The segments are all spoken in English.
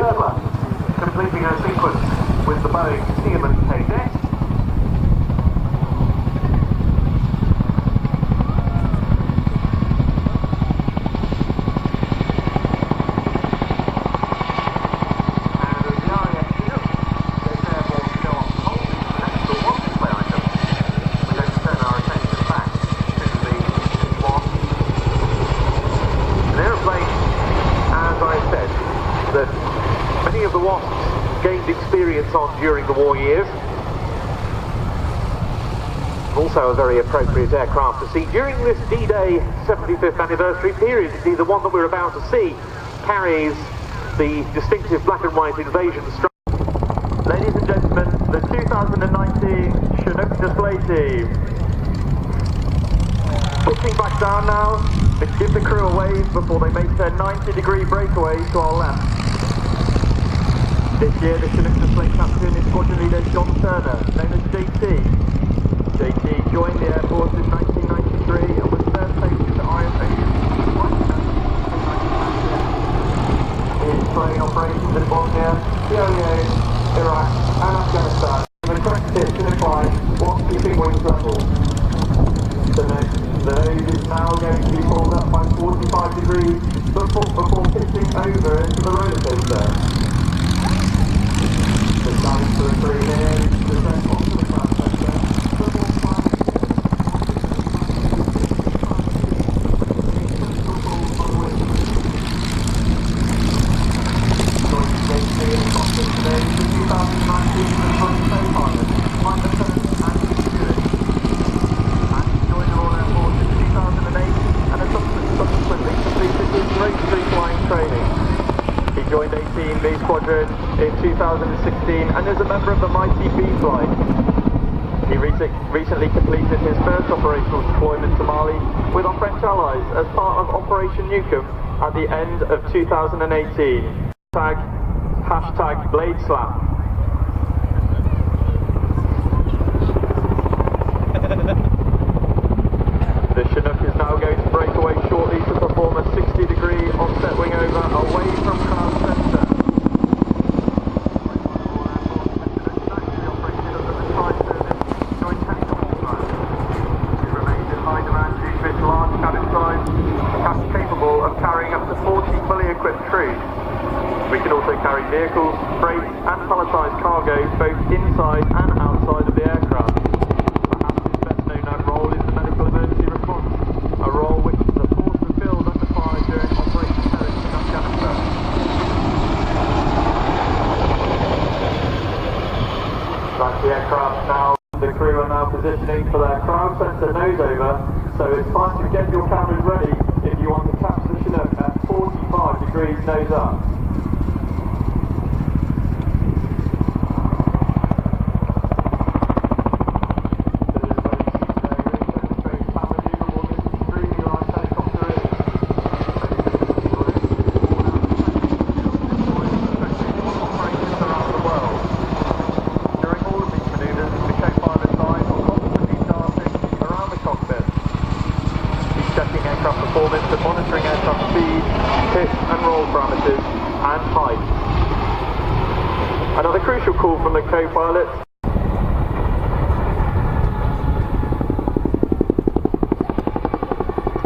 Airbus, completing a sequence with the Boeing Stearman K-Jet. And as the RAF Chinook goes airborne to go off hold, the next one display item, we don't turn our attention back to the T1. An aeroplane, as I said, that many of the Wasps gained experience on during the war years. Also a very appropriate aircraft to see during this D-Day 75th anniversary period. Indeed, the one that we're about to see carries the distinctive black and white invasion stripe. Ladies and gentlemen, the 2019 Chinook display team. Pushing back down now to give the crew a wave before they make their 90-degree breakaway to our left. This year, the Chinook display captain is squadron leader John Turner, known as JT. JT joined the Air Force in 1993 and was first taken to RAF in flying operations in Bosnia, Syria, Iraq and Afghanistan. The correct pitch in the climb whilst keeping wings level. The nose is now going to be pulled up by 45 degrees before pitching over into the roller coaster. The challenge for the crew here is to descend onto the crash sector before climbing joining JT in the cockpit today is the 2019 Cosford pilot, Flight Lieutenant Andy Stewart. Andy joined the Royal Air Force in 2008 and has subsequently completed his grade 3 flying training. He joined 18B Squadron in 2016 and is a member of the Mighty B flight. He recently completed his first operational deployment to Mali with our French allies as part of Operation Newcomb at the end of 2018. Hashtag Blade Slap. The Chinook is now going to break away shortly to perform a 60-degree offset wing over away from Crown Centre. Large cabin size, capable of carrying up to 40 fully equipped crew. We can also carry vehicles, freight and palletised cargo both inside and outside of the aircraft. Perhaps its best known role is the medical emergency response, a role which the force fulfilled under fire during Operation Terrorist in Afghanistan. Back to the aircraft now. The crew are now positioning for their crowd centre nose over, so it's time to get your cameras ready if you want to catch the Chinook at 45 degrees nose up. Performance and monitoring aircraft speed, pitch and roll parameters and height. Another crucial call from the co-pilot.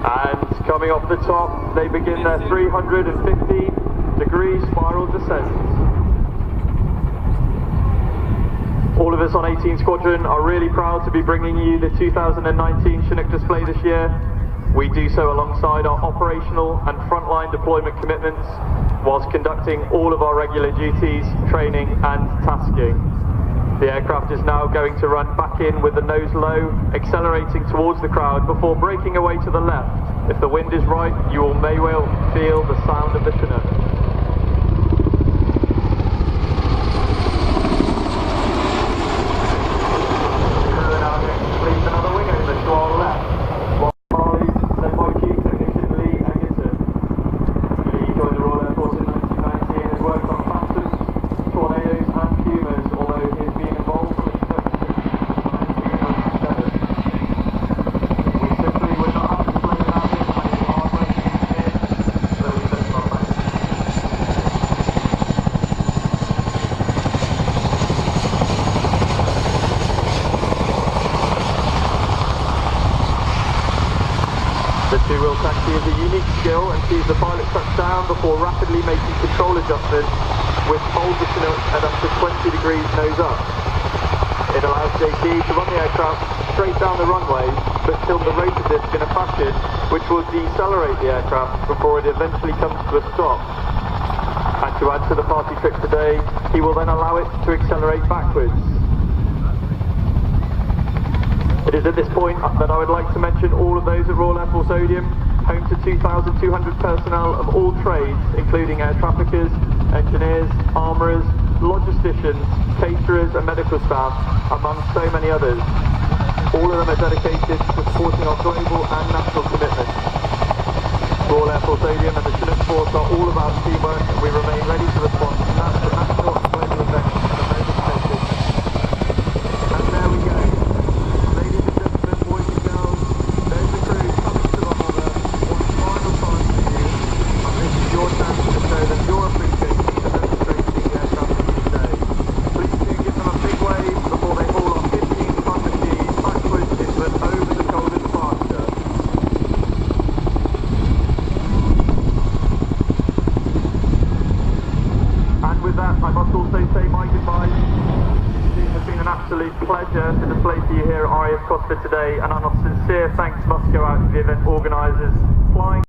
And coming off the top, they begin their 350-degree spiral descent. All of us on 18 Squadron are really proud to be bringing you the 2019 Chinook display this year. We do so alongside our operational and frontline deployment commitments, whilst conducting all of our regular duties, training and tasking. The aircraft is now going to run back in with the nose low, accelerating towards the crowd before breaking away to the left. If the wind is right, you may well feel the sound of the Chinook. The two-wheel taxi is a unique skill and sees the pilot touch down before rapidly making control adjustments which hold the Chinook at up to 20 degrees nose up. It allows JT to run the aircraft straight down the runway, but tilt the rotor disc in a fashion which will decelerate the aircraft before it eventually comes to a stop. And to add to the party trick today, he will then allow it to accelerate backwards. It is at this point that I would like to mention all of those at Royal Air Force Odium, home to 2,200 personnel of all trades, including air traffickers, engineers, armourers, logisticians, caterers and medical staff, among so many others. All of them are dedicated to supporting our global and national commitments. Royal Air Force Odium and the Chinook Force are all about teamwork, and we remain ready to respond to national and global events at the moment taken. And there we go. Ladies and gentlemen, boys and girls, there's the crew coming to the harbour one final time for you, and this is your chance to show them your appreciation for demonstrating the aircraft for you today. Please do give them a big wave before they haul off 15 Thunder Gs backwards into an over-the-shoulder departure. And with that, I must also say my goodbyes. It has been an absolute pleasure to display for you here at RAF Cosford today, and our sincere thanks must go out to the event organisers, flying